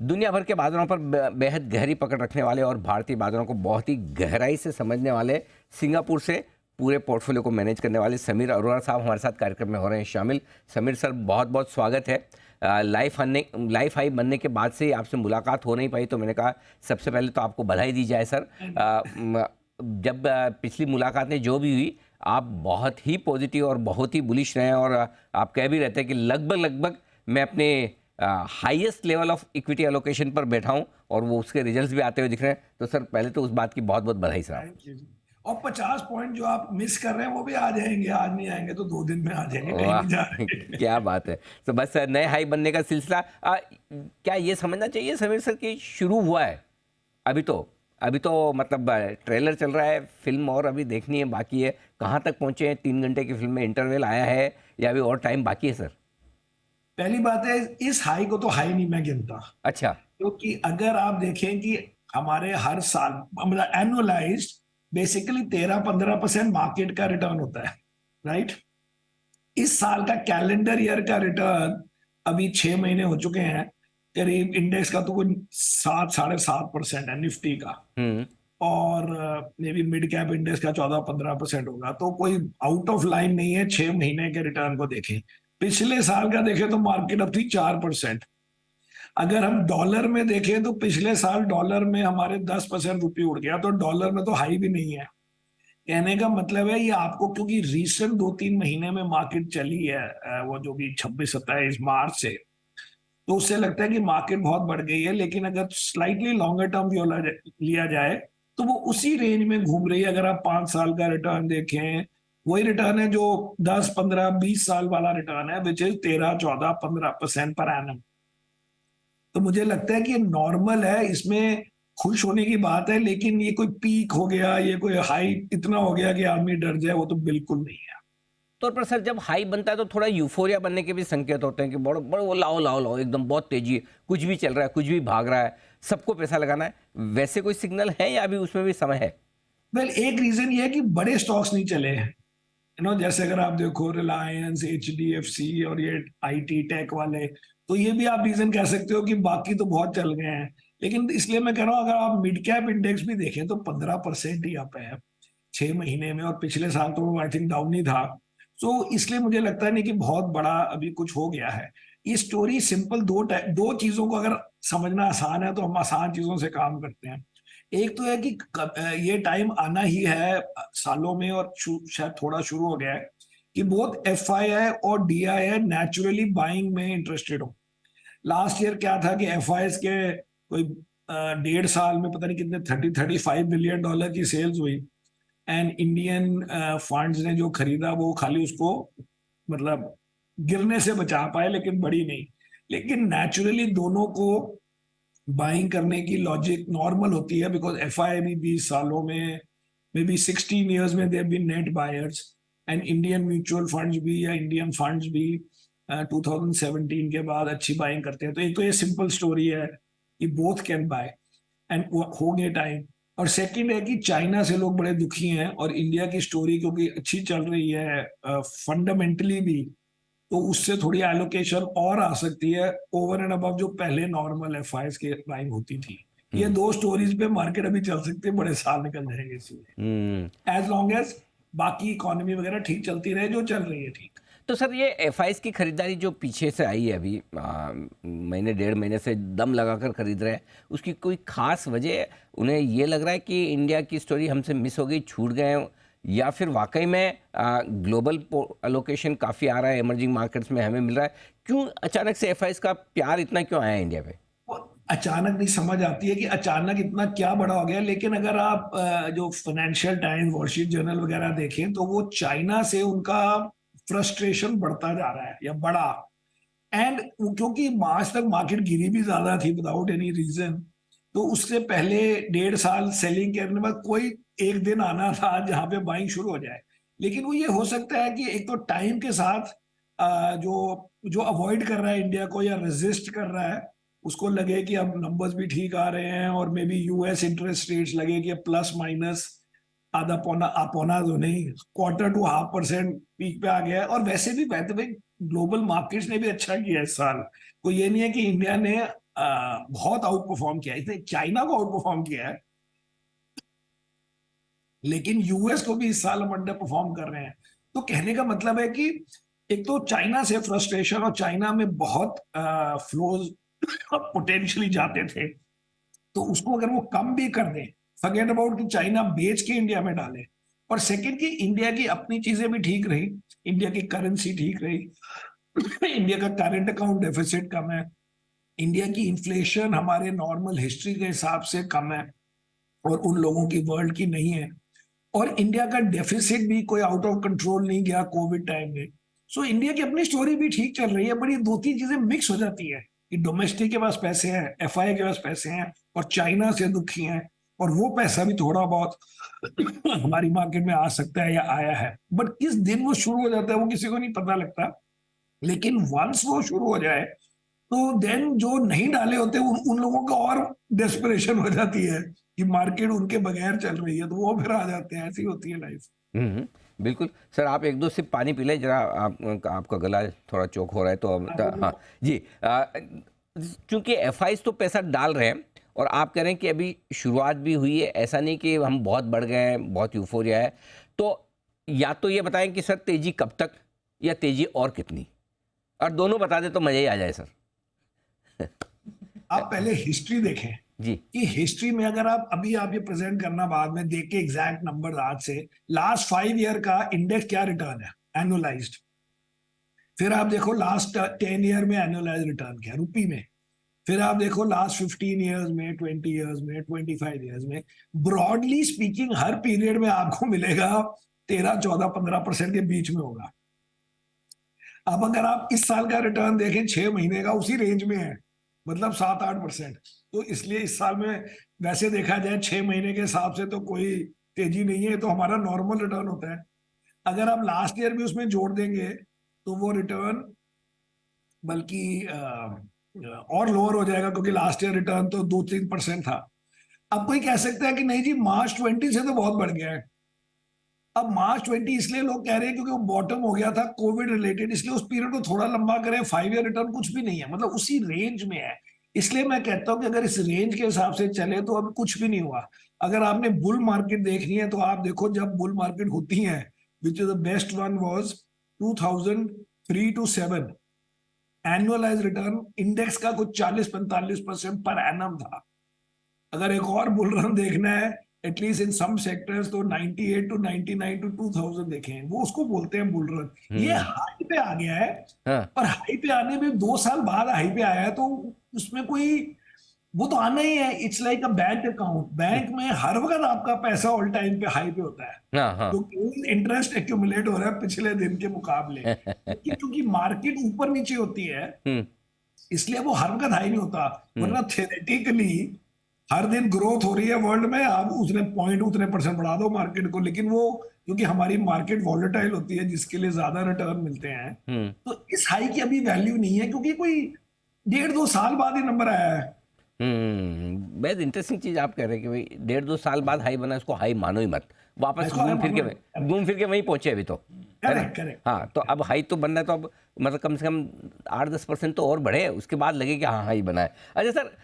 दुनिया भर के बाजारों पर बेहद गहरी पकड़ रखने वाले और भारतीय बाजारों को बहुत ही गहराई से समझने वाले सिंगापुर से पूरे पोर्टफोलियो को मैनेज करने वाले समीर अरोड़ा साहब हमारे साथ कार्यक्रम में हो रहे हैं शामिल। समीर सर, बहुत बहुत स्वागत है। लाइफ हाई बनने के बाद से ही आपसे मुलाकात हो नहीं पाई, तो मैंने कहा सबसे पहले तो आपको बधाई दी जाए सर। जब पिछली मुलाकातें जो भी हुई, आप बहुत ही पॉजिटिव और बहुत ही बुलिश रहे हैं, और आप कह भी रहते हैं कि लगभग मैं अपने highest level of equity allocation पर बैठा हूं और वो उसके रिजल्ट्स भी आते हुए दिख रहे हैं। तो सर पहले तो उस बात की बहुत बहुत बधाई साहब। थैंक यू जी। और 50 पॉइंट जो आप मिस कर रहे हैं वो भी आ जाएंगे, आज नहीं आएंगे तो 2 दिन में आ जाएंगे, कहीं वाह नहीं जा रहे। क्या बात है। तो बस नए हाई बनने का सिलसिला क्या ये समझना चाहिए समीर सर कि शुरू हुआ है? अभी तो मतलब ट्रेलर चल रहा है, फिल्म और अभी देखनी है बाकी है। कहाँ तक पहुंचे हैं? 3 घंटे की फिल्म में इंटरवल आया है या अभी और टाइम बाकी है सर? पहली बात है, इस हाई को तो हाई नहीं मैं गिनता, अच्छा। क्योंकि अगर आप देखें कि हमारे हर साल मतलब एनुअलाइज्ड बेसिकली 13-15% मार्केट का रिटर्न होता है, राइट। इस साल का कैलेंडर ईयर का रिटर्न अभी 6 महीने हो चुके हैं, करीब इंडेक्स का तो कोई 7-7.5% है निफ्टी का, और may be mid cap index का 14-15% होगा। तो कोई आउट ऑफ लाइन नहीं है 6 महीने के रिटर्न को देखें। पिछले साल का देखें तो मार्केट अप थी 4%। अगर हम डॉलर में देखें तो पिछले साल डॉलर में हमारे 10% रुपये उड़ गया, तो डॉलर में तो हाई भी नहीं है। कहने का मतलब है ये आपको, क्योंकि रिसेंट 2-3 महीने में मार्केट चली है वो जो भी 26-27 मार्च से, तो उससे लगता है कि मार्केट बहुत बढ़ गई है। लेकिन अगर स्लाइटली लॉन्गर टर्म व्यू लिया जाए तो वो उसी रेंज में घूम रही है। अगर आप 5 साल का रिटर्न देखें, वही रिटर्न है जो 10-15-20 साल वाला रिटर्न है, विच इज 13-14-15% पर एनम। तो मुझे लगता है कि ये नॉर्मल है, इसमें खुश होने की बात है। लेकिन ये कोई पीक हो गया, ये कोई हाई इतना हो गया कि आदमी डर जाए, वो तो बिल्कुल नहीं है। तौर पर सर, जब हाई बनता है तो थोड़ा यूफोरिया बनने के भी संकेत होते हैं कि बड़ो बड़ो वो लाओ लाओ लाओ, एकदम बहुत तेजी है, कुछ भी चल रहा है, कुछ भी भाग रहा है, सबको पैसा लगाना है। वैसे कोई सिग्नल है या अभी उसमें भी समय है? वेल, एक रीजन ये है कि बड़े स्टॉक्स नहीं चले हैं, जैसे अगर आप देखो रिलायंस, HDFC और ये IT टेक वाले, तो ये भी आप रीजन कह सकते हो कि बाकी तो बहुत चल गए हैं। लेकिन इसलिए मैं कह रहा हूँ, अगर आप मिड कैप इंडेक्स भी देखें तो 15% ही आप है 6 महीने में, और पिछले साल तो आई थिंक डाउन ही था। तो इसलिए मुझे लगता नहीं कि बहुत बड़ा अभी कुछ हो गया है। ये स्टोरी सिंपल, दो चीजों को अगर समझना आसान है तो हम आसान चीजों से काम करते हैं। एक तो है कि ये टाइम आना ही है सालों में, और शायद थोड़ा शुरू हो गया है कि बहुत FII और DII नेचुरली बाइंग में इंटरेस्टेड हो। लास्ट ईयर क्या था कि FIs के कोई 1.5 साल में पता नहीं कितने 30-35 बिलियन डॉलर की सेल्स हुई, एंड इंडियन फंड्स ने जो खरीदा वो खाली उसको मतलब गिरने से बचा पाए, लेकिन बड़ी नहीं। लेकिन नेचुरली दोनों को बाइंग करने की लॉजिक नॉर्मल होती है, बिकॉज FI भी 20 सालों में, मे बी 16 ईयर्स में they been net buyers, and Indian mutual funds भी या इंडियन फंड्स भी 2017 के बाद अच्छी बाइंग करते हैं। तो एक तो ये सिंपल स्टोरी है कि बोथ कैन बाय एंड हो गए टाइम। और सेकंड है कि चाइना से लोग बड़े दुखी हैं, और इंडिया की स्टोरी क्योंकि अच्छी चल रही है फंडामेंटली भी, तो उससे थोड़ी एलोकेशन और आ सकती है ओवर एंड अबव जो पहले नॉर्मल FIs के बाइंग होती थी। ये दो स्टोरीज पे मार्केट अभी चल सकती है, बड़े साल निकल जाएंगे इसलिए, एज लॉन्ग एज बाकी इकोनॉमी वगैरह ठीक चलती रहे, जो चल रही है ठीक। तो सर, ये FIs की खरीदारी जो पीछे से आई है अभी महीने 1.5 महीने से दम लगाकर खरीद रहे हैं, उसकी कोई खास वजह? उन्हें ये लग रहा है कि इंडिया की स्टोरी हमसे मिस हो गई, छूट गए हैं, या फिर वाकई में ग्लोबल अलोकेशन काफ़ी आ रहा है, इमर्जिंग मार्केट्स में हमें मिल रहा है? क्यों अचानक से FIs का प्यार इतना क्यों आया इंडिया पे? वो अचानक नहीं समझ आती है कि अचानक इतना क्या बड़ा हो गया। लेकिन अगर आप जो financial times, wall street journal वगैरह देखें, तो वो चाइना से उनका फ्रस्ट्रेशन बढ़ता जा रहा है या बढ़ा। एंड क्योंकि मार्च तक मार्केट गिरी भी ज्यादा थी विदाउट एनी रीजन, तो उससे पहले 1.5 साल सेलिंग करने के बाद कोई एक दिन आना था जहां पे बाइंग शुरू हो जाए। लेकिन वो ये हो सकता है कि एक तो टाइम के साथ जो जो अवॉइड कर रहा है इंडिया को या रेजिस्ट कर रहा है, उसको लगे कि अब नंबर्स भी ठीक आ रहे हैं, और may be US interest rates लगे कि प्लस माइनस आधा पौना पौना तो नहीं, 1/4 to 0.5% पीक पे आ गया है। और वैसे भी ग्लोबल मार्केट्स ने भी अच्छा किया इस साल। कोई ये नहीं है कि इंडिया ने बहुत आउट परफॉर्म किया है, इसने चाइना को आउट परफॉर्म किया है, लेकिन यूएस को भी इस साल हम अंडर परफॉर्म कर रहे हैं। तो कहने का मतलब है कि एक तो चाइना से फ्रस्ट्रेशन, और चाइना में बहुत फ्लोज पोटेंशियली जाते थे, तो उसको अगर वो कम भी कर दें, फॉरगेट अबाउट कि चाइना बेच के इंडिया में डाले, और सेकंड की इंडिया की अपनी चीजें भी ठीक रही, इंडिया की करेंसी ठीक रही, इंडिया का करंट अकाउंट डेफिसिट कम है, इंडिया की इन्फ्लेशन हमारे नॉर्मल हिस्ट्री के हिसाब से कम है और उन लोगों की वर्ल्ड की नहीं है, और इंडिया का डेफिसिट भी कोई आउट ऑफ कंट्रोल नहीं गया कोविड टाइम में। सो इंडिया की अपनी स्टोरी भी ठीक चल रही है, बट ये दो तीन चीजें मिक्स हो जाती है कि डोमेस्टिक के पास पैसे हैं, एफआई के पास पैसे हैं, और चाइना से दुखी हैं, और वो पैसा भी थोड़ा बहुत हमारी मार्केट में आ सकता है या आया है, बट किस दिन वो शुरू हो जाता है वो किसी को नहीं पता लगता। लेकिन वंस वो शुरू हो जाए तो देन जो नहीं डाले होते उन लोगों को और डेस्परेशन हो जाती है कि मार्केट उनके बगैर चल रही है, तो वो फिर आ जाते हैं, ऐसी होती है लाइफ। बिल्कुल सर, आप एक दो सिप पानी पी लें जरा, आपका गला थोड़ा चोक हो रहा है तो हाँ जी। चूंकि एफआईज तो पैसा डाल रहे हैं और आप कह रहे हैं कि अभी शुरुआत भी हुई है, ऐसा नहीं कि हम बहुत बढ़ गए हैं, बहुत यूफोरिया है, तो या तो ये बताएं कि सर तेजी कब तक या तेजी और कितनी, और दोनों बता दें तो मजा ही आ जाए सर। आप पहले हिस्ट्री देखें जी कि हिस्ट्री में अगर आप अभी आप ये प्रेजेंट करना बाद में देख के एग्जैक्ट नंबर आज से लास्ट 5 ईयर का इंडेक्स क्या रिटर्न है एनुअलाइज्ड, फिर आप देखो लास्ट 10 ईयर में एनुअलाइज रिटर्न क्या रुपी में, फिर आप देखो लास्ट 15 ईयर्स में, 20 ईयर्स में, 25 ईयर्स में, ब्रॉडली स्पीकिंग हर पीरियड में आपको मिलेगा 13, 14, 15% के बीच में होगा। अब अगर आप इस साल का रिटर्न देखें 6 महीने का, उसी रेंज में है, मतलब 7-8%। तो इसलिए इस साल में वैसे देखा जाए 6 महीने के हिसाब से तो कोई तेजी नहीं है, तो हमारा नॉर्मल रिटर्न होता है। अगर आप लास्ट ईयर भी उसमें जोड़ देंगे तो वो रिटर्न बल्कि और लोअर हो जाएगा, क्योंकि लास्ट ईयर रिटर्न तो 2-3% था। अब कोई कह सकता है कि नहीं जी मार्च 20 से तो बहुत बढ़ गया है। अब मार्च 20 इसलिए लोग कह रहे हैं क्योंकि वो बॉटम हो गया था कोविड रिलेटेड, इसलिए उस पीरियड को थोड़ा लंबा करें, 5 ईयर रिटर्न कुछ भी नहीं है, मतलब उसी रेंज में है। इसलिए मैं कहता हूं कि अगर इस रेंज के हिसाब से चले तो अब कुछ भी नहीं हुआ। अगर आपने बुल मार्केट देखनी है तो आप देखो, जब बुल मार्केट होती है, which is the best one was 2003 to 7, annualise return index का कुछ 40-45% पर एनम था। अगर एक और बुल रन देखना है एटलीस्ट इन सम सेक्टर्स, तो 98 to 99 to 2000 देखें, वो उसको बोलते हैं बुल रन। ये हाई पे आ गया है, हाँ पर हाई पे आने में 2 साल बाद हाई पे आया है, तो उसमें कोई वो तो आना ही है। It's like a bank account, bank में हर वक्त आपका पैसा ऑल टाइम पे हाई पे होता है, हाँ हाँ तो इंटरेस्ट एक्यूमुलेट हो रहा है पिछले दिन के मुकाबले, लेकिन क्योंकि मार्केट ऊपर नीचे होती है हम्म इसलिए वो हर वक्त हाई नहीं होता। वरना थ्योरेटिकली हर दिन ग्रोथ हो रही है वर्ल्ड में, आप उतने पॉइंट उतने परसेंट बढ़ा दो मार्केट को, लेकिन वो क्योंकि हमारी मार्केट वॉलेटाइल होती है जिसके लिए ज्यादा रिटर्न मिलते हैं, हम्म तो इस हाई की अभी वैल्यू नहीं है, क्योंकि कोई 1.5-2 साल बाद ही नंबर आया है। बहुत इंटरेस्टिंग चीज आप कह रहे हैं कि भाई 1.5-2 साल बाद हाई बना, इसको हाई मानो ही मत, वापस इसको हाई मानो। घूम फिर के वहीं पहुंचे अभी तो, है ना। Correct correct. हाँ तो अब हाई तो बनना है, तो अब मतलब कम से कम 8-10% तो और बढ़े, उसके बाद लगे कि हाँ हाई बना है। अच्छा सर,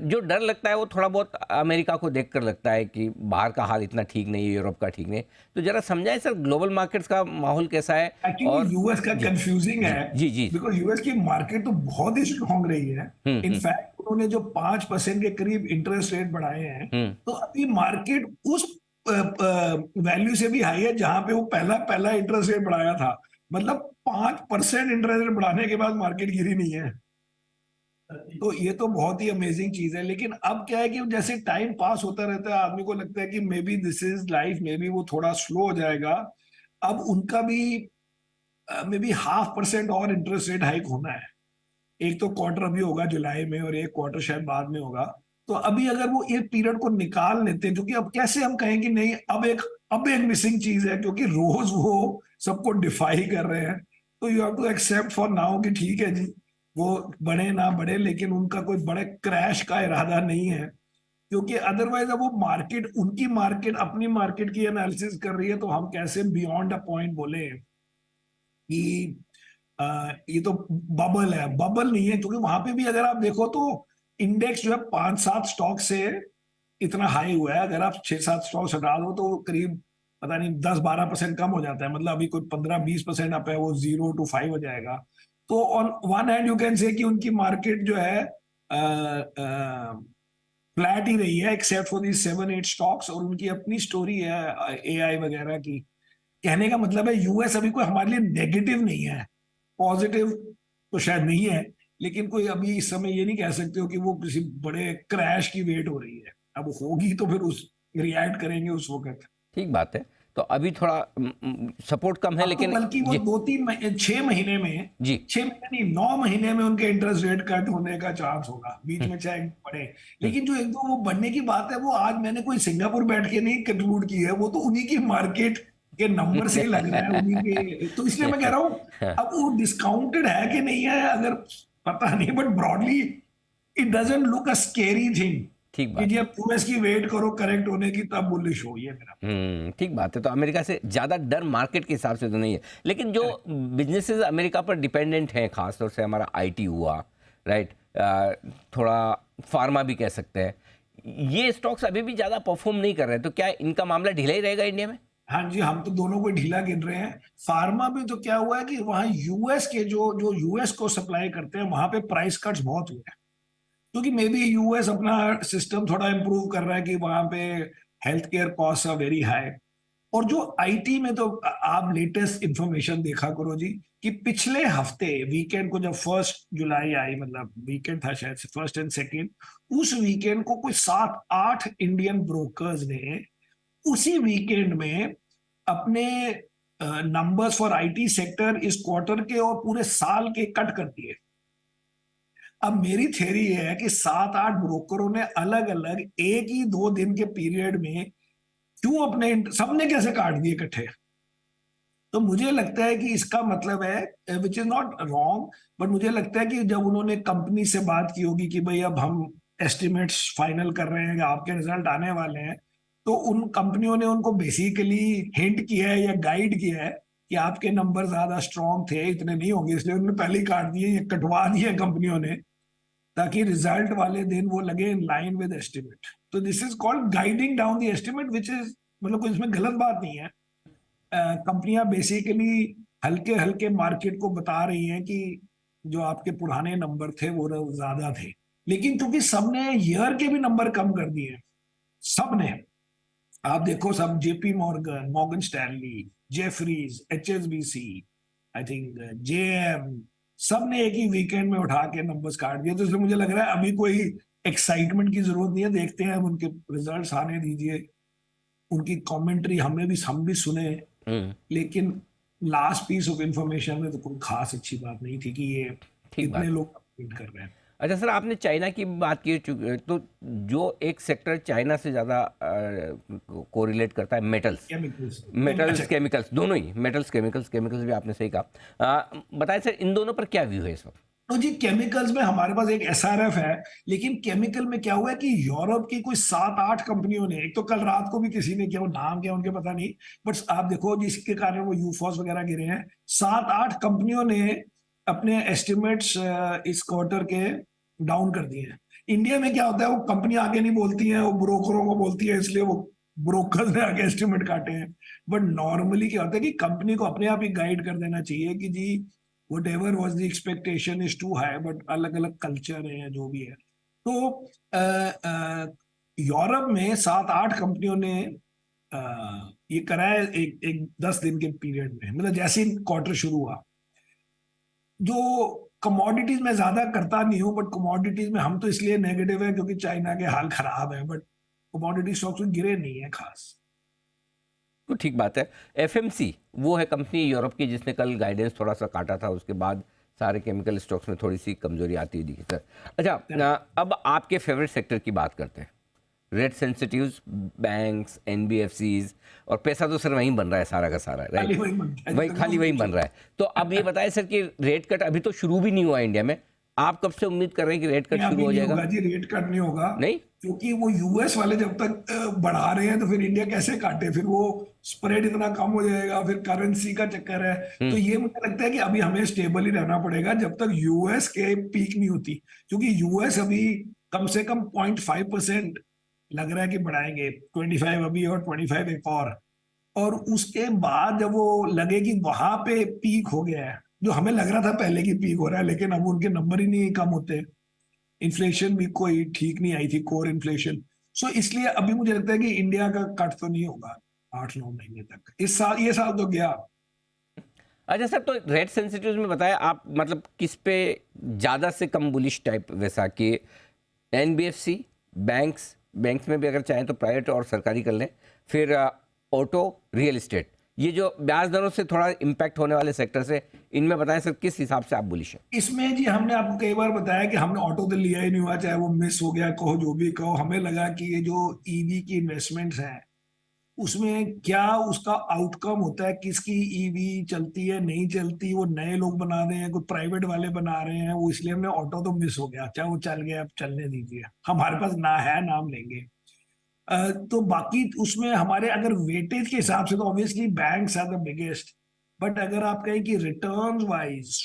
जो डर लगता है वो थोड़ा बहुत अमेरिका को देख कर लगता है कि बाहर का हाल इतना ठीक नहीं है, यूरोप का ठीक नहीं है, तो जरा समझाएं सर ग्लोबल मार्केट्स का माहौल कैसा है। एक्चुअली और यूएस का जी कंफ्यूजिंग जी है, जी जी बिकॉज यूएस की मार्केट तो बहुत ही स्ट्रांग रही है। हम्म इनफैक्ट उन्होंने जो 5% के करीब इंटरेस्ट रेट बढ़ाए हैं, हम्म तो अभी मार्केट उस वैल्यू से भी हाई है जहां पे वो पहला पहला इंटरेस्ट रेट बढ़ाया था। मतलब 5% इंटरेस्ट रेट बढ़ाने के बाद मार्केट गिरी नहीं है, तो ये तो बहुत ही अमेजिंग चीज है। लेकिन अब क्या है कि जैसे टाइम पास होता रहता है, आदमी को लगता है कि may be this is life, may be वो थोड़ा स्लो हो जाएगा। अब उनका भी मे बी 0.5% और इंटरेस्ट रेट हाइक होना है। एक तो क्वार्टर अभी होगा जुलाई में और एक क्वार्टर शायद बाद में होगा। तो अभी अगर वो एक पीरियड को निकाल लेते हैं, क्योंकि अब कैसे हम कहें कि नहीं अब एक मिसिंग चीज है, क्योंकि रोज वो सबको डिफाई कर रहे हैं, तो you have to accept for now कि ठीक है जी, वो बढ़े ना बढ़े, लेकिन उनका कोई बड़े क्रैश का इरादा नहीं है। क्योंकि अदरवाइज अब वो मार्केट, उनकी मार्केट अपनी मार्केट की एनालिसिस कर रही है, तो हम कैसे बियॉन्ड अ पॉइंट बोले कि ये तो बबल है, बबल नहीं है। क्योंकि वहां पे भी अगर आप देखो तो इंडेक्स जो है 5-7 स्टॉक से इतना हाई हुआ है, अगर आप 6-7 स्टॉक्स हटा दो तो वो करीब पता नहीं 10-12% कम हो जाता है, मतलब अभी कोई 15-20% अप है, वो 0 to 5 हो जाएगा। तो on one hand you can say कि उनकी मार्केट जो है फ्लैट ही रही है एक्सेप्ट फॉर दी 7-8 स्टॉक्स, और उनकी अपनी स्टोरी है एआई वगैरह की। कहने का मतलब है यूएस अभी कोई हमारे लिए नेगेटिव नहीं है, पॉजिटिव तो शायद नहीं है, लेकिन कोई अभी इस समय ये नहीं कह सकते हो कि वो किसी बड़े क्रैश की वेट हो रही है। अब होगी तो फिर उस रिएक्ट करेंगे उस वक्त। ठीक बात है। तो अभी थोड़ा सपोर्ट कम है, अब तो लेकिन बल्कि वो जी 6 महीने में, जी 6 महीने नहीं 9 महीने में उनके इंटरेस्ट रेट कट होने का चांस होगा, बीच में चाहे बढ़े। हम्म, लेकिन जो एक दो वो बढ़ने की बात है, वो आज मैंने कोई सिंगापुर बैठ के नहीं कंक्लूड की है, वो तो उन्हीं की मार्केट के नंबर से ही लग रहा है, उन्हीं के। तो इसलिए मैं कह रहा हूँ अब वो डिस्काउंटेड है कि नहीं है, अगर पता नहीं, but broadly it doesn't look a scary thing ठीक कि बात है। जब यूएस की वेट करो करेक्ट होने की तब बुलिश हो, ये मेरा। ठीक बात है। तो अमेरिका से ज़्यादा डर मार्केट के हिसाब से तो नहीं है, लेकिन जो बिजनेसेस अमेरिका पर डिपेंडेंट हैं, खासतौर से हमारा आईटी हुआ, राइट, थोड़ा फार्मा भी कह सकते हैं, ये स्टॉक्स अभी भी ज़्यादा परफॉर्म नहीं कर रहे हैं। तो क्या इनका मामला ढीला ही रहेगा इंडिया में? हाँ जी, हम तो दोनों को ढीला गिन रहे हैं। फार्मा में तो क्या हुआ है कि वहां यूएस के जो जो यूएस को सप्लाई करते हैं वहां पे प्राइस कट्स बहुत हुए हैं, क्योंकि मे बी यूएस अपना सिस्टम थोड़ा इंप्रूव कर रहा है कि वहां पे health care cost are very high. और जो आईटी में तो आप लेटेस्ट इंफॉर्मेशन देखा करो जी, कि पिछले हफ्ते वीकेंड को जब 1 जुलाई आई, मतलब वीकेंड था शायद, फर्स्ट एंड सेकेंड, उस वीकेंड को कोई 7-8 इंडियन ब्रोकर्स ने उसी वीकेंड में अपने नंबर्स फॉर आईटी सेक्टर इस क्वार्टर के और पूरे साल के कट कर दिए। अब मेरी थ्योरी ये है कि 7-8 ब्रोकरों ने अलग अलग एक ही 2 दिन के पीरियड में क्यों अपने सबने कैसे काट दिए इकट्ठे। तो मुझे लगता है कि इसका मतलब है, which is not wrong, but मुझे लगता है कि जब उन्होंने कंपनी से बात की होगी कि भाई अब हम एस्टिमेट्स फाइनल कर रहे हैं कि आपके रिजल्ट आने वाले हैं, तो उन कंपनियों ने उनको बेसिकली हिंट किया है या गाइड किया है कि आपके नंबर ज्यादा स्ट्रांग थे, इतने नहीं होंगे, इसलिए उन्होंने पहले ही काट दिए या कटवा दिए कंपनियों ने, ताकि रिजल्ट वाले दिन वो लगे इन लाइन विद एस्टिमेट। तो this is called guiding down the estimate, which is मतलब कोई इसमें गलत बात नहीं है। कंपनियां बेसिकली हल्के हल्के मार्केट को बता रही हैं कि जो आपके पुराने नंबर थे वो ज्यादा थे, लेकिन क्योंकि सबने ईयर के भी नंबर कम कर दिए, सबने, आप देखो सब, JP Morgan, Morgan Stanley, Jefferies, HSBC, I think JM, सब ने एक ही वीकेंड में उठा के नंबर्स काट दिए। तो इसलिए मुझे लग रहा है अभी कोई एक्साइटमेंट की जरूरत नहीं है, देखते हैं, अब उनके रिजल्ट्स आने दीजिए, उनकी कमेंट्री हम भी सुने। हम्म, लेकिन लास्ट पीस ऑफ इंफॉर्मेशन में तो कोई खास अच्छी बात नहीं थी कि ये ठीक इतने बात। लोग कंप्लीट कर रहे हैं। अच्छा सर, आपने चाइना की बात की, तो जो एक सेक्टर चाइना से ज़्यादा कोरिलेट करता है, मेटल्स। केमिकल्स, अच्छा। मेटल्स केमिकल्स दोनों ही, मेटल्स केमिकल्स, केमिकल्स भी आपने सही कहा। बताएं सर, इन दोनों पर क्या व्यू है इस वक्त? तो जी केमिकल्स में हमारे पास एक एसआरएफ है, लेकिन केमिकल में क्या हुआ है कि यूरोप की कोई 7-8 कंपनियों ने, एक तो कल रात को भी किसी ने किया, वो नाम क्या उनके पता नहीं, बट आप देखो जिसके कारण वो यूफॉस वगैरह गिरे हैं, 7-8 कंपनियों ने अपने एस्टिमेट्स इस क्वार्टर के डाउन कर दिए हैं। इंडिया में क्या होता है, वो कंपनी आगे नहीं बोलती है, वो ब्रोकरों को बोलती है, इसलिए वो ब्रोकर्स ने आगे एस्टिमेट काटे हैं। बट नॉर्मली क्या होता है कि कंपनी को अपने आप ही गाइड कर देना चाहिए कि जी whatever was the expectation is too high, but अलग अलग कल्चर है जो भी है। तो यूरोप में 7-8 कंपनियों ने ये करा है एक एक 10 दिन के पीरियड में, मतलब जैसे ही क्वार्टर शुरू हुआ। जो कमोडिटीज में ज्यादा करता नहीं हूँ, बट कमोडिटीज में हम तो इसलिए नेगेटिव है क्योंकि चाइना के हाल खराब है, बट कमोडिटी स्टॉक्स में गिरे नहीं है खास। तो ठीक बात है। एफएमसी वो है कंपनी यूरोप की जिसने कल गाइडेंस थोड़ा सा काटा था, उसके बाद सारे केमिकल स्टॉक्स में थोड़ी सी कमजोरी आती हुई दिखी सर। अच्छा, अब आपके फेवरेट सेक्टर की बात करते हैं, रेट सेंसिटिव्स, बैंक्स, एनबीएफसीज, और पैसा तो सर वहीं बन रहा है सारा का सारा, खाली राइट? वही बनता है, वही जितना खाली वहीं बन रहा है। तो अब ये बताएं सर कि रेट कट अभी तो शुरू भी नहीं हुआ इंडिया में, आप कब से उम्मीद कर रहे हैं कि रेट कट नहीं, शुरू अभी हो नहीं जाएगा? होगा जी, रेट कट नहीं होगा, नहीं? क्योंकि वो यूएस वाले जब तक बढ़ा रहे हैं तो फिर इंडिया कैसे काटे, फिर वो स्प्रेड इतना कम हो जाएगा, फिर करेंसी का चक्कर है। तो हम्म, ये मुझे लगता है कि अभी हमें स्टेबल ही रहना पड़ेगा जब तक यूएस के पीक नहीं होती, क्योंकि यूएस अभी कम से कम 0.5% लग रहा है कि बढ़ाएंगे, 25 अभी और 25 एक और उसके बाद जब वो लगे कि वहां पे पीक हो गया है, जो हमें लग रहा था पहले की पीक हो रहा है, लेकिन अब उनके नंबर ही नहीं कम होते, इन्फ्लेशन भी कोई ठीक नहीं आई थी, कोर इन्फ्लेशन। सो इसलिए अभी मुझे लगता है कि इंडिया का कट तो नहीं होगा 8-9 महीने तक, इस साल, ये साल तो गया। अच्छा सर, तो रेट सेंसिटिव्स में बताया आप, मतलब किस पे ज़्यादा से कम बुलिश टाइप, वैसा कि एनबीएफसी, बैंक्स में भी अगर चाहें तो प्राइवेट और सरकारी कर लें, फिर ऑटो, रियल एस्टेट, ये जो ब्याज दरों से थोड़ा इम्पैक्ट होने वाले सेक्टर्स है, इनमें बताएं सर किस हिसाब से आप बुलिश हैं? इसमें जी हमने आपको कई बार बताया कि हमने ऑटो तो लिया ही नहीं हुआ, चाहे वो मिस हो गया, कहो जो भी कहो, हमें लगा कि ये जो ईवी की इन्वेस्टमेंट्स हैं उसमें क्या उसका आउटकम होता है, किसकी ईवी चलती है नहीं चलती, वो नए लोग बना रहे हैं, कोई प्राइवेट वाले बना रहे हैं, वो इसलिए हमने ऑटो तो मिस हो गया, चाहे वो चल गया, अब चलने दीजिए, हमारे पास ना है, नाम लेंगे। तो बाकी उसमें हमारे अगर वेटेज के हिसाब से तो obviously banks are the biggest, but अगर आप कहें कि रिटर्न वाइज,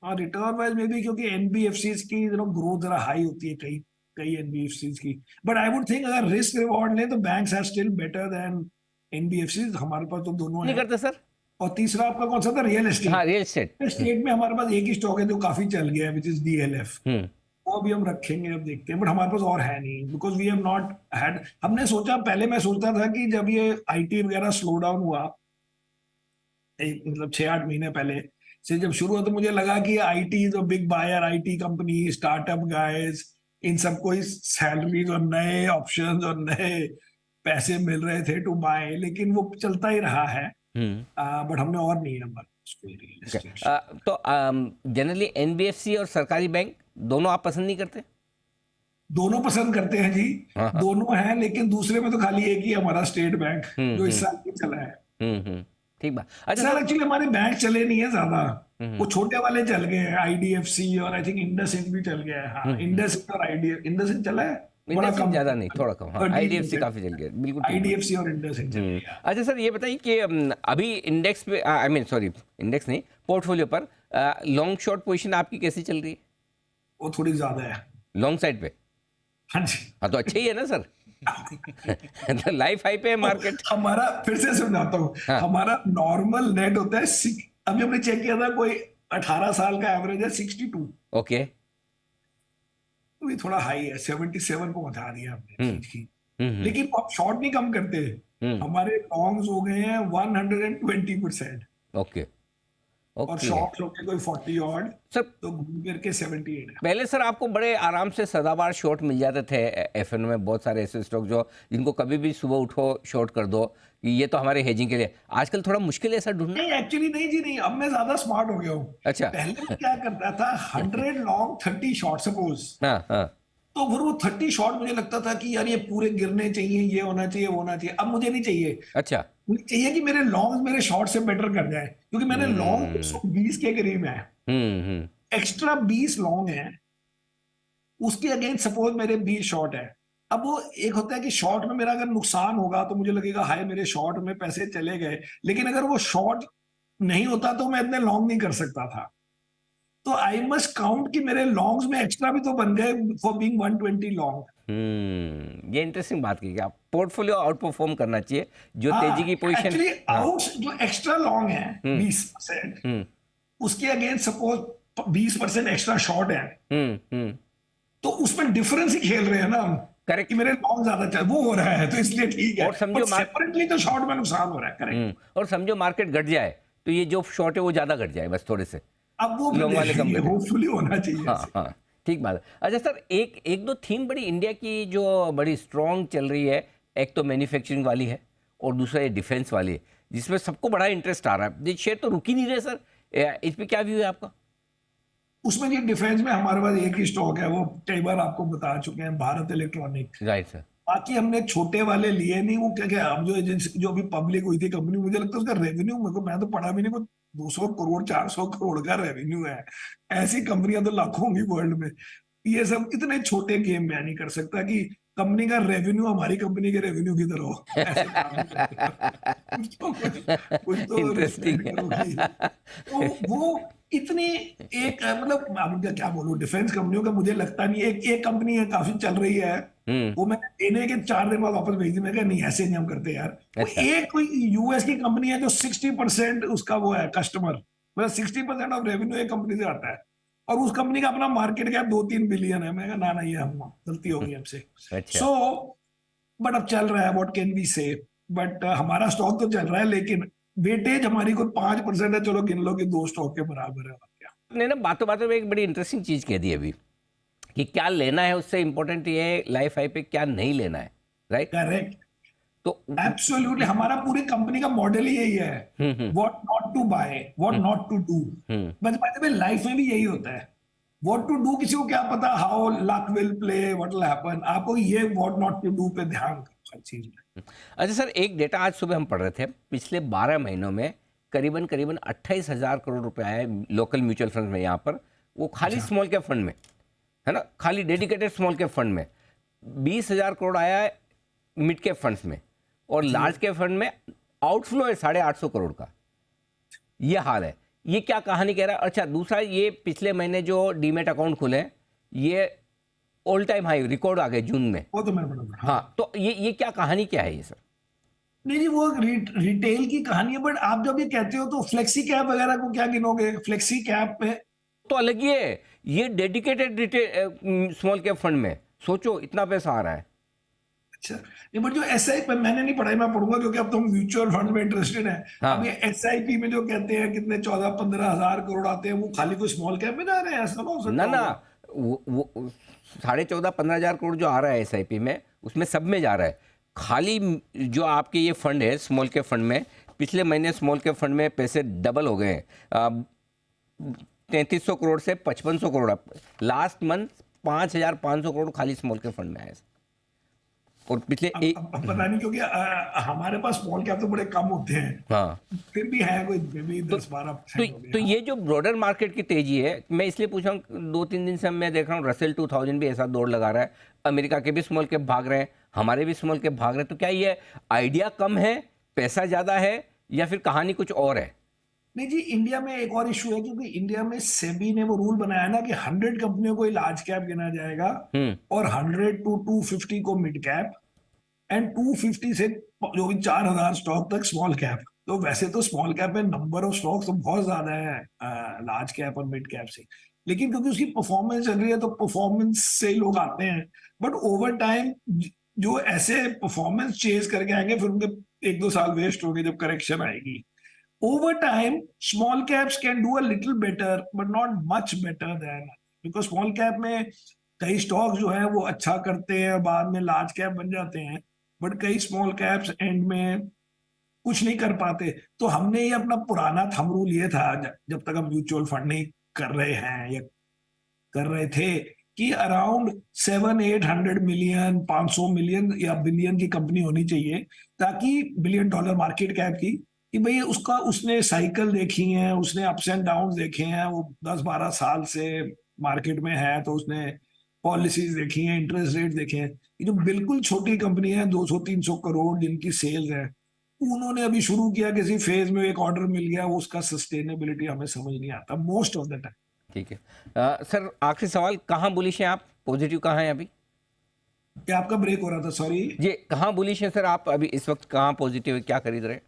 और रिटर्न वाइज में भी क्योंकि एनबीएफसी की ग्रोथ जरा हाई होती है कई कई एनबीएफसी की, बट आई वुड थिंक अगर रिस्क रिवॉर्ड लें तो banks are still better than NBFC, हमारे पास तो दोनों नहीं है। करते सर? और तीसरा आपका कौन सा था, रियल हाँ, एस्टेट। Real estate. स्टेट में हमारे पास एक ही स्टॉक है जो काफी चल गया है, विच इज डीएलएफ, हम्म। वो भी हम रखेंगे, अब देखते हैं, बट हमारे पास और है नहीं, because we have not had, हमने सोचा, पहले मैं सोचता था कि जब ये आईटी वगैरह स्लो डाउन हुआ, एक मतलब 6-8 महीने पहले से जब शुरू हुआ, तो मुझे लगा कि आईटी जो big buyer, IT company, startup guys, इन सबको इस सैलरीज और नए ऑप्शंस और नए पैसे मिल रहे थे टू बाय, लेकिन वो चलता ही रहा है, हम्म। बट हमने और नहीं नंबर उसको रियल ओके। एस्टेट। तो जनरली एनबीएफसी और सरकारी बैंक दोनों आप पसंद नहीं करते? दोनों पसंद करते हैं जी, हाँ हाँ। दोनों हैं, लेकिन दूसरे में तो खाली एक ही हमारा स्टेट बैंक जो इस हम्म। साल भी चला है। ठीक बात। अच्छा सर सर। एक्चुअली हमारे बैंक चले नहीं है ज्यादा, हम्म वो छोटे वाले चल गए हैं, आईडीएफसी और आई थिंक इंडसइंड भी चल गया है, हाँ हम्म। इंडसइंड और आईडीएफ, इंडसइंड चला है बड़ा इंडस्ट्री कम, ज़्यादा नहीं, थोड़ा कम, हाँ, आईडीएफसी 30%, काफ़ी चल गया, बिल्कुल ठीक बात। आईडीएफसी और इंडसइंड चल गया। अच्छा सर, ये बताइए कि अभी इंडेक्स पे, आई मीन सॉरी, इंडेक्स नहीं, पोर्टफोलियो पर लॉन्ग शॉर्ट पोजीशन आपकी कैसी चल रही है? वो थोड़ी ज्यादा है। लॉन्ग साइड पे? हाँ जी। हाँ, तो अच्छा ही है ना सर। तो लाइफ हाई पे है मार्केट। हमारा फिर से समझाता हूँ, हाँ। हमारा नॉर्मल नेट होता है अभी हमने चेक किया था, कोई 18 साल का एवरेज है 62, ओके। तो ये थोड़ा हाई है, 77 को बता दिया हमने हम्म खींच खींच, हम्म लेकिन अब शॉर्ट नहीं कम करते, हम्म। हमारे लॉन्ग्स हो गए हैं 120%, ओके और ओके। शॉर्ट्स हो गए कोई 40 ऑड, सर तो घूम फिर के 78 है। पहले सर आपको बड़े आराम से सदाबहार शॉर्ट मिल जाते थे एफएन में, बहुत सारे ऐसे स्टॉक जो जिनको कभी भी सुबह उठो शॉर्ट कर दो, कि ये तो हमारे हेजिंग के लिए। आजकल थोड़ा मुश्किल है सर ढूंढना। नहीं एक्चुअली नहीं जी, नहीं, अब मैं ज्यादा स्मार्ट हो गया हूँ। अच्छा। पहले मैं क्या करता था, 100 लॉन्ग 30 शॉर्ट सपोज, हाँ हाँ। तो फिर वो 30 शॉर्ट मुझे लगता था कि यार ये पूरे गिरने चाहिए, ये होना चाहिए, वो होना चाहिए, अब मुझे नहीं चाहिए, अच्छा। मुझे चाहिए कि मेरे लॉन्ग मेरे शॉर्ट से बेटर कर जाए, क्योंकि मैंने लॉन्ग हम्म 120 के करीब है, हम्म। एक्स्ट्रा 20 लॉन्ग है, उसके अगेंस्ट सपोज मेरे 20 शॉर्ट है। अब वो एक होता है कि शॉर्ट में मेरा अगर नुकसान होगा तो मुझे लगेगा हाय मेरे शॉर्ट में पैसे चले गए, लेकिन अगर वो शॉर्ट नहीं होता तो मैं इतने लॉन्ग नहीं कर सकता था, तो आई मस्ट काउंट कि मेरे लॉन्ग्स में एक्स्ट्रा भी तो बन गए फॉर बीइंग 120 लॉन्ग। ये इंटरेस्टिंग बात की कि आप पोर्टफोलियो आउट परफॉर्म करना चाहिए, जो तेजी की हाँ पोजीशन। एक्चुअली हाँ। आउट जो एक्स्ट्रा लॉन्ग है हम्म 20%, हम्म उसके अगेंस्ट सपोज 20% एक्स्ट्रा शॉर्ट है, हम्म। तो उसमें डिफरेंस ही खेल रहे हैं ना हम, करेक्ट। कि मेरे लॉन्ग ज्यादा चल वो हो रहा है, तो इसलिए ठीक है, और समझो बट सेपरेटली तो शॉर्ट में नुकसान हो रहा है, करेक्ट। और समझो मार्केट घट जाए तो ये जो शॉर्ट है वो ज़्यादा घट जाए, बस थोड़े से अब वो फिर लॉन्ग वाले कम देखेंगे, घटे। होपफुली होना चाहिए हाँ ऐसे। हाँ, ठीक बात है। अच्छा सर, एक एक दो थीम बड़ी इंडिया की जो बड़ी स्ट्रॉन्ग चल रही है, एक तो मैन्युफैक्चरिंग वाली है और दूसरा ये डिफेंस वाली है, जिसमें सबको बड़ा इंटरेस्ट आ रहा है, ये शेयर तो रुक ही नहीं रहे सर, इस पे क्या व्यू है आपका? उसमें ये डिफेंस में हमारे पास एक ही स्टॉक है, वो कई बार आपको बता चुके हैं, भारत इलेक्ट्रॉनिक। Right sir. बाकी हमने छोटे वाले लिए नहीं, वो क्या क्या अब जो एजेंसी जो अभी पब्लिक हुई थी कंपनी, मुझे लगता है उसका रेवेन्यू, मेरे को मैं तो पढ़ा भी नहीं, को 200 करोड़ 400 करोड़ का रेवेन्यू है, ऐसी कंपनियां तो लाखों होंगी वर्ल्ड में, ये सब इतने छोटे गेम मैं नहीं कर सकता कि कंपनी का रेवेन्यू हमारी कंपनी के रेवेन्यू की तरह हो, ऐसे काम नहीं करते। कुछ तो इंटरेस्टिंग रिस्पेक्ट करो भाई, तो वो इतनी एक मतलब अब क्या बोलूं, डिफेंस कंपनियों का मुझे लगता नहीं। एक कंपनी है काफी चल रही है, वो मैं देने के 4 दिन बाद वापस भेज दी। मैं कहा नहीं, ऐसे नहीं हम करते यार। वो अच्छा। एक कोई यूएस की कंपनी है जो 60% उसका वो है कस्टमर, मतलब 60% ऑफ रेवेन्यू एक कंपनी से आता है, और उस कंपनी का अपना मार्केट कैप 2-3 बिलियन है। मैं कहा ना ना, ये हम गलती हो गई हमसे। अच्छा। सो बट अब चल रहा है, व्हाट कैन बी से। बट हमारा स्टॉक तो चल रहा है, लेकिन वेटेज हमारी कोई 5% है, चलो गिन लो कि 2 स्टॉक के बराबर है, और क्या। आपने ना बातों बातों में एक बड़ी इंटरेस्टिंग चीज़ कह दी अभी कि क्या लेना है, उससे इम्पोर्टेंट ये है लाइफ हाई पे क्या नहीं लेना है, राइट? करेक्ट। तो एब्सोल्युटली, हमारा पूरी कंपनी का मॉडल ही यही है, hmm. What not to buy, what hmm. Not to do. Hmm. बस बात है, लाइफ में भी यही होता है। व्हाट टू डू किसी को क्या पता, how luck will play, what will happen. आपको ये व्हाट नॉट टू डू पे ध्यान करो हर चीज में। अच्छा सर, एक डेटा आज सुबह हम पढ़ रहे थे, पिछले 12 महीनों में करीबन करीबन 28,000 करोड़ रुपए आए लोकल म्यूचुअल फंड में, यहाँ पर वो खाली अच्छा। स्मॉल कैप फंड में, है ना, खाली डेडिकेटेड स्मॉल कैप फंड में। 20,000 करोड़ आया है मिड कैप फंड्स में, और जी। लार्ज कैप फंड में आउटफ्लो है 850 करोड़ का। ये हाल है। ये क्या कहानी कह रहा है? अच्छा, दूसरा, ये पिछले महीने जो डीमेट अकाउंट खुले हैं, ये ऑल टाइम हाई रिकॉर्ड आ गए जून में। वो तो मैं बता, हाँ। हाँ, तो ये क्या कहानी क्या है ये सर? नहीं नहीं, वो रिटेल की कहानी है। बट आप जब ये कहते हो तो फ्लेक्सी कैप वगैरह को क्या गिनोगे? फ्लेक्सी कैप में तो अलग ही है। ये dedicated retail small cap fund में सोचो इतना पैसा आ रहा है। अच्छा नहीं, बट जो एस आई पी मैंने नहीं पढ़ा है, मैं पढ़ूंगा क्योंकि अब तो म्यूचुअल फंड में इंटरेस्टेड है। अब हाँ। ये एस आई पी में जो कहते हैं कितने 14-15 हजार करोड़ आते हैं, वो खाली कोई स्मॉल कैप में जा रहे हैं? ऐसा ना हो ना सकता ना, होगा। वो 14,500-15,000 करोड़ जो आ रहा है एसआईपी में, उसमें सब में जा रहा है। खाली जो आपके ये फंड है स्मॉल कैप फंड में, पिछले महीने स्मॉल कैप फंड में पैसे डबल हो गए हैं। 3,300 करोड़ से 5,500 करोड़। लास्ट मंथ 5,500 करोड़ खाली स्मॉल कैप फंड में आए। और पिछले अब पता नहीं, क्योंकि हमारे पास स्मॉल कैप तो बड़े कम होते हैं, हाँ। फिर भी है कोई मे बी तो 10-12% हो तो गया। ये जो ब्रॉडर मार्केट की तेजी है, मैं इसलिए पूछ रहा हूँ, 2-3 दिन से मैं देख रहा हूँ रसेल 2000 भी ऐसा दौड़ लगा रहा है, अमेरिका के भी स्मॉल कैप भाग रहे हैं, हमारे भी स्मॉल कैप भाग रहे हैं। तो क्या ये आइडिया कम है, पैसा ज़्यादा है, या फिर कहानी कुछ और है? नहीं जी, इंडिया में एक और इशू है, क्योंकि इंडिया में सेबी ने वो रूल बनाया ना कि 100 कंपनियों को लार्ज कैप गिना जाएगा, हम्म। और 100 to 250 को मिड कैप, एंड 250 से जो भी 4,000 स्टॉक तक स्मॉल कैप। तो वैसे तो स्मॉल कैप में नंबर ऑफ स्टॉक्स तो बहुत ज्यादा है लार्ज कैप और मिड कैप से, लेकिन क्योंकि उसकी परफॉर्मेंस चल रही है तो परफॉर्मेंस से लोग आते हैं। बट ओवर टाइम जो ऐसे परफॉर्मेंस चेज करके आएंगे, फिर उनके 1-2 साल वेस्ट होंगे जब करेक्शन आएगी। over time small caps can do a little better but not much better than, because small cap में कई स्टॉक जो है वो अच्छा करते हैं, बाद में लार्ज कैप बन जाते हैं, बट कई स्मॉल कैप्स एंड में कुछ नहीं कर पाते। तो हमने ये अपना पुराना थंब रूल ये था, जब तक हम म्यूचुअल फंड नहीं कर रहे हैं या कर रहे थे, कि अराउंड 700-800 मिलियन, 500 मिलियन या बिलियन की कंपनी होनी चाहिए, ताकि $1 बिलियन मार्केट कैप की, कि भाई उसका उसने साइकिल देखी है, उसने अप्स एंड डाउन देखे हैं, वो 10-12 साल से मार्केट में है, तो उसने पॉलिसीज देखी हैं, इंटरेस्ट रेट देखे हैं। ये जो बिल्कुल छोटी कंपनी है, 200-300 करोड़ जिनकी सेल्स है, उन्होंने अभी शुरू किया, किसी फेज में एक ऑर्डर मिल गया, वो उसका सस्टेनेबिलिटी हमें समझ नहीं आता मोस्ट ऑफ द टाइम। ठीक है। सर, आखिरी सवाल, कहाँ बुलिश हैं आप, पॉजिटिव कहाँ हैं अभी? ये आपका ब्रेक हो रहा था, सॉरी। जी, कहाँ बुलिश हैं सर आप अभी इस वक्त, कहाँ पॉजिटिव है, क्या खरीद रहे हैं?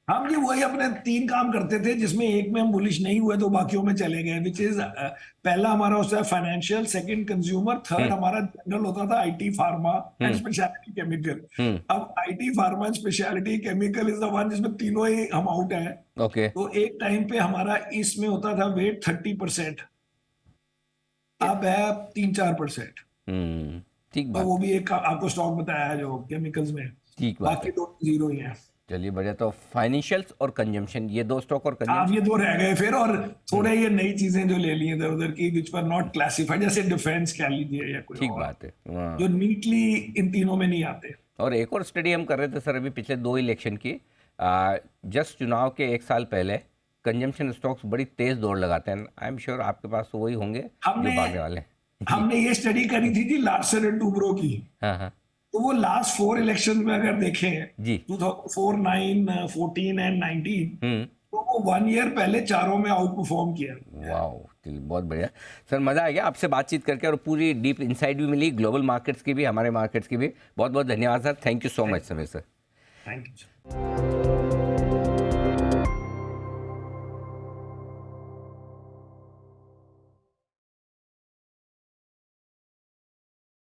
हम जी वही अपने 3 काम करते थे, जिसमें एक में हम बुलिश नहीं हुए तो बाकियों में चले गए, विच इज पहला हमारा होता है financial, second consumer, third hmm. हमारा जनरल होता था IT pharma and hmm. Speciality chemical. Hmm. अब IT pharma and speciality chemical is the one जिसमें तीनों ही हम आउट है। ओके। तो एक टाइम पे हमारा इसमें होता था वेट 30%, अब है 3-4%। ठीक तो बात वो है। भी एक आपको स्टॉक बताया है जो केमिकल्स में, ठीक बात बाकी है। दो जीरो ही है। चलिए बढ़िया। तो फाइनेंशियल्स और कंजम्पशन, ये दो स्टॉक और आप ये कंजम्पशन। दो रह गए फिर, और थोड़े ये नई चीजें जो ले ली इधर उधर की, विच पर नॉट क्लासिफाइड, जैसे डिफेंस कह लीजिए या कोई ठीक और, बात है। हाँ। जो नीटली इन तीनों में नहीं आते। और एक और स्टडी हम कर रहे थे सर अभी पिछले 2 इलेक्शन की, जस्ट चुनाव के 1 साल पहले कंजम्पशन स्टॉक्स बड़ी तेज दौड़ लगाते हैं। आई एम श्योर आपके पास तो वही होंगे जो हमने भागने वाले हैं। जी। हमने ये स्टडी करी थी जी लार्सन एंड टूब्रो की। हाँ हाँ। तो वो लास्ट 4 इलेक्शन में अगर देखें, जी। 2004, 9, 14 एंड 19, हम्म। तो वो 1 ईयर पहले चारों में आउट परफॉर्म किया। वाह, चलिए बहुत बढ़िया सर, मज़ा आ गया आपसे बातचीत करके और पूरी डीप इंसाइट भी मिली, ग्लोबल मार्केट्स की भी, हमारे मार्केट्स की भी। बहुत बहुत धन्यवाद sir, thank you so much Sameer sir. Thank you.